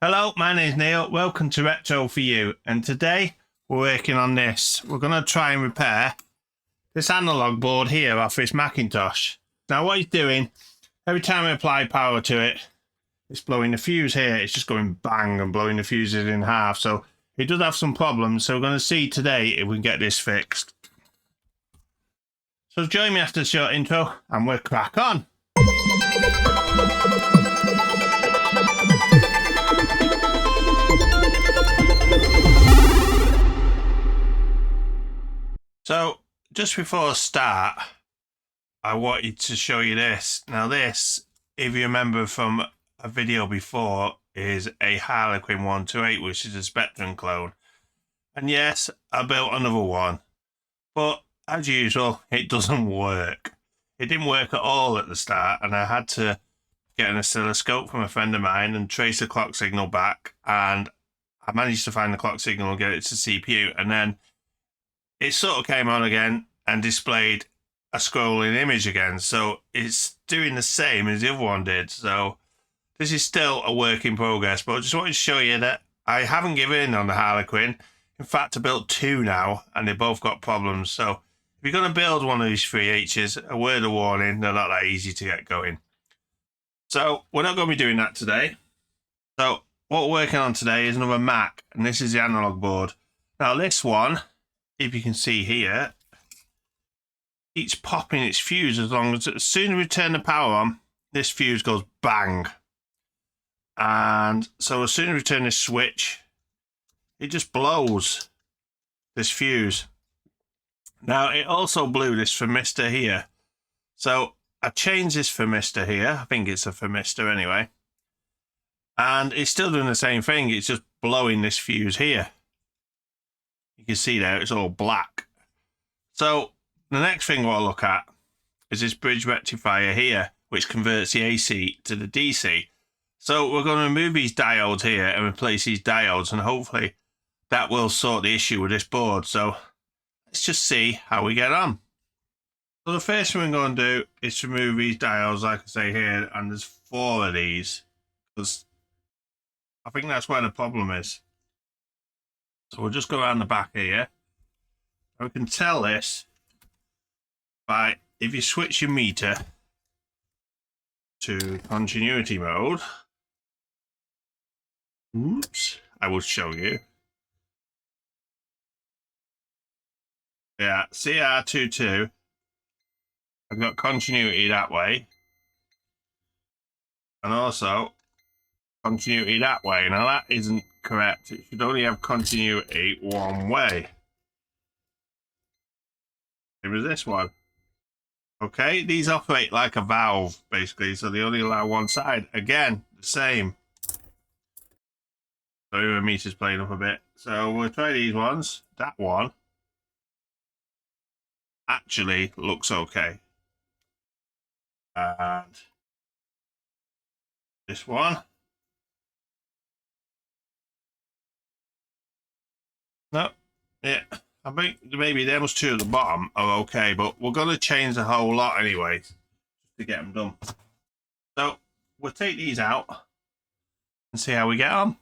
Hello, my name is Neil. Welcome to Retro for You. And today we're working on this. We're going to try and repair this analog board here off this Macintosh. Now what he's doing, every time I apply power to it, it's blowing the fuse here. It's just going bang and blowing the fuses in half. So it does have some problems. So we're going to see today if we can get this fixed. So join me after the short intro and we'll crack on. So just before I start, I wanted to show you this. Now this, if you remember from a video before, is a Harlequin 128, which is a Spectrum clone. And yes, I built another one, but as usual, it doesn't work. It didn't work at all at the start, and I had to get an oscilloscope from a friend of mine and trace the clock signal back, and I managed to find the clock signal and get it to CPU, and then it sort of came on again and displayed a scrolling image again. So it's doing the same as the other one did. So this is still a work in progress, but I just wanted to show you that I haven't given in on the Harlequin. In fact, I built two now and they both got problems. So if you're going to build one of these 3H's, a word of warning, they're not that easy to get going. So we're not going to be doing that today. So what we're working on today is another Mac, and this is the analog board. Now this one, if you can see here, it's popping its fuse as soon as we turn the power on, this fuse goes bang. And so as soon as we turn this switch, it just blows this fuse. Now it also blew this thermistor here. So I changed this thermistor here. I think it's a thermistor anyway. And it's still doing the same thing. It's just blowing this fuse here. You can see there, it's all black. So the next thing we'll look at is this bridge rectifier here, which converts the AC to the DC. So we're going to remove these diodes here and replace these diodes, and hopefully that will sort the issue with this board. So let's just see how we get on. So the first thing we're going to do is remove these diodes, like I say here, and there's 4 of these, because I think that's where the problem is. So we'll just go around the back here. And we can tell this by, if you switch your meter to continuity mode, oops, I will show you. Yeah, CR22, I've got continuity that way, and also continuity that way. Now that isn't correct. It should only have continuity one way. It was this one. Okay, these operate like a valve basically, so they only allow one side. Again, the same. So the meter's playing up a bit. So we'll try these ones. That one actually looks okay. And this one. No, yeah, I think maybe those 2 at the bottom are okay, but we're going to change the whole lot anyway to get them done. So we'll take these out and see how we get on.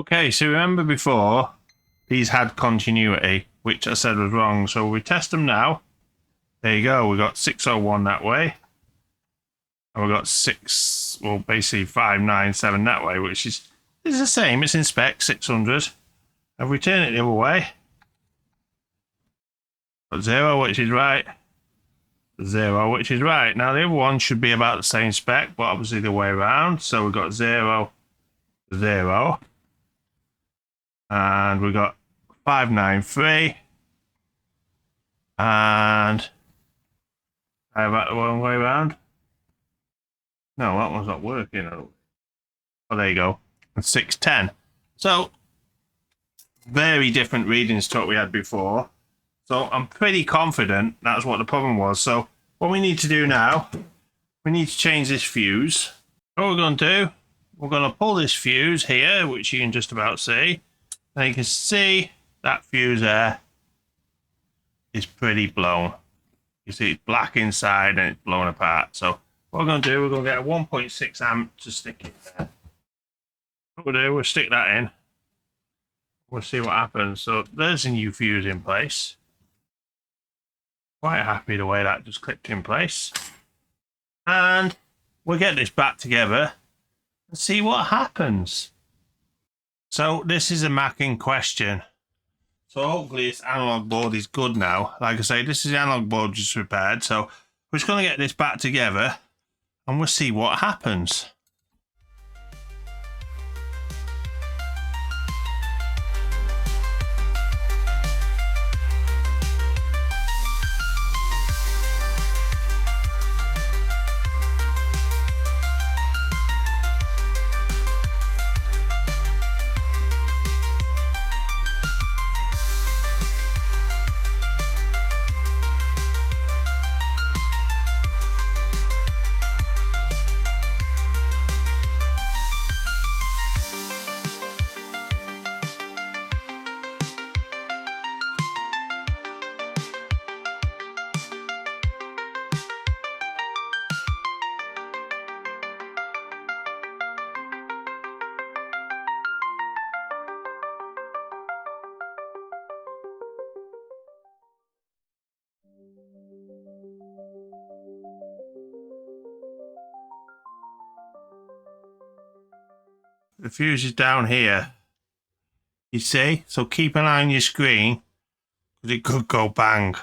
Okay, so remember before, these had continuity, which I said was wrong. So we test them now. There you go. We got 601 that way. And we got basically 597 that way, which is the same. It's in spec, 600. And we turn it the other way. Got 0, which is right. 0, which is right. Now the other one should be about the same spec, but obviously the way around. So we've got 0, 0. And we got 593. And how about the one way around? No, that one's not working. Oh, there you go. And 610. So very different readings to what we had before. So I'm pretty confident that's what the problem was. So what we need to do now, we need to change this fuse. What we're going to do, we're going to pull this fuse here, which you can just about see. Now you can see that fuse there is pretty blown. You see it's black inside and it's blown apart. So what we're going to do, we're going to get a 1.6 amp to stick it there. What we'll do, we'll stick that in. We'll see what happens. So there's a new fuse in place. Quite happy the way that just clipped in place. And we'll get this back together and see what happens. So this is a Mac in question. So hopefully this analog board is good now. Like I say, this is the analog board just repaired. So we're just going to get this back together and we'll see what happens. The fuse is down here, you see, so keep an eye on your screen because it could go bang.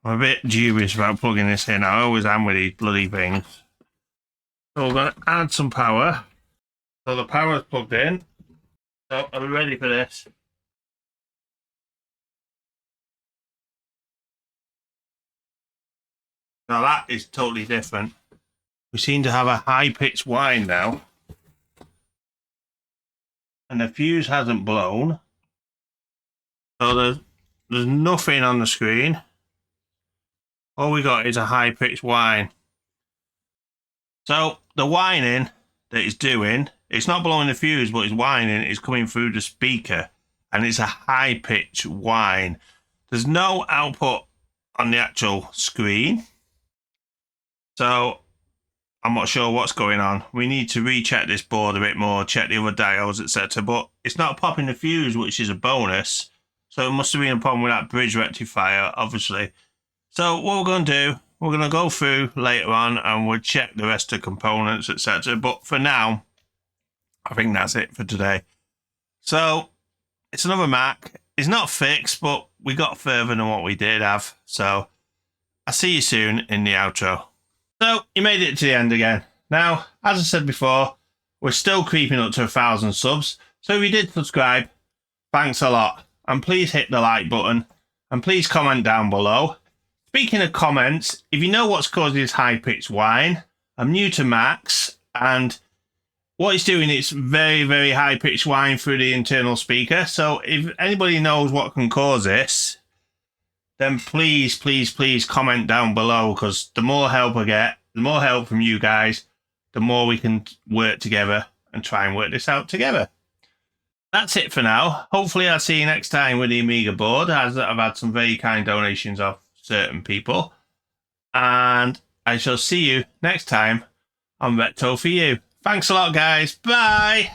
I'm a bit dubious about plugging this in. I always am with these bloody things. So we're going to add some power. So the power is plugged in. So are we ready for this? Now that is totally different. We seem to have a high-pitched whine now. And the fuse hasn't blown. So there's nothing on the screen. All we got is a high-pitched whine. So the whining that it's doing, it's not blowing the fuse, but it's whining. It's coming through the speaker. And it's a high-pitched whine. There's no output on the actual screen. So I'm not sure what's going on. We need to recheck this board a bit more, check the other diodes, etc. But it's not popping the fuse, which is a bonus. So it must have been a problem with that bridge rectifier, obviously. So what we're going to do, we're going to go through later on and we'll check the rest of the components, etc. But for now, I think that's it for today. So it's another Mac. It's not fixed, but we got further than what we did have. So I'll see you soon in the outro. So you made it to the end again. Now, as I said before, we're still creeping up to 1,000 subs. So if you did subscribe, thanks a lot. And please hit the like button. And please comment down below. Speaking of comments, if you know what's causing this high-pitched whine, I'm new to Macs. And what it's doing, it's very, very high-pitched whine through the internal speaker. So if anybody knows what can cause this, then please, please, please comment down below, because the more help I get, the more help from you guys, the more we can work together and try and work this out together. That's it for now. Hopefully I'll see you next time with the Amiga board, as I've had some very kind donations of certain people. And I shall see you next time on Recto for You. Thanks a lot, guys. Bye!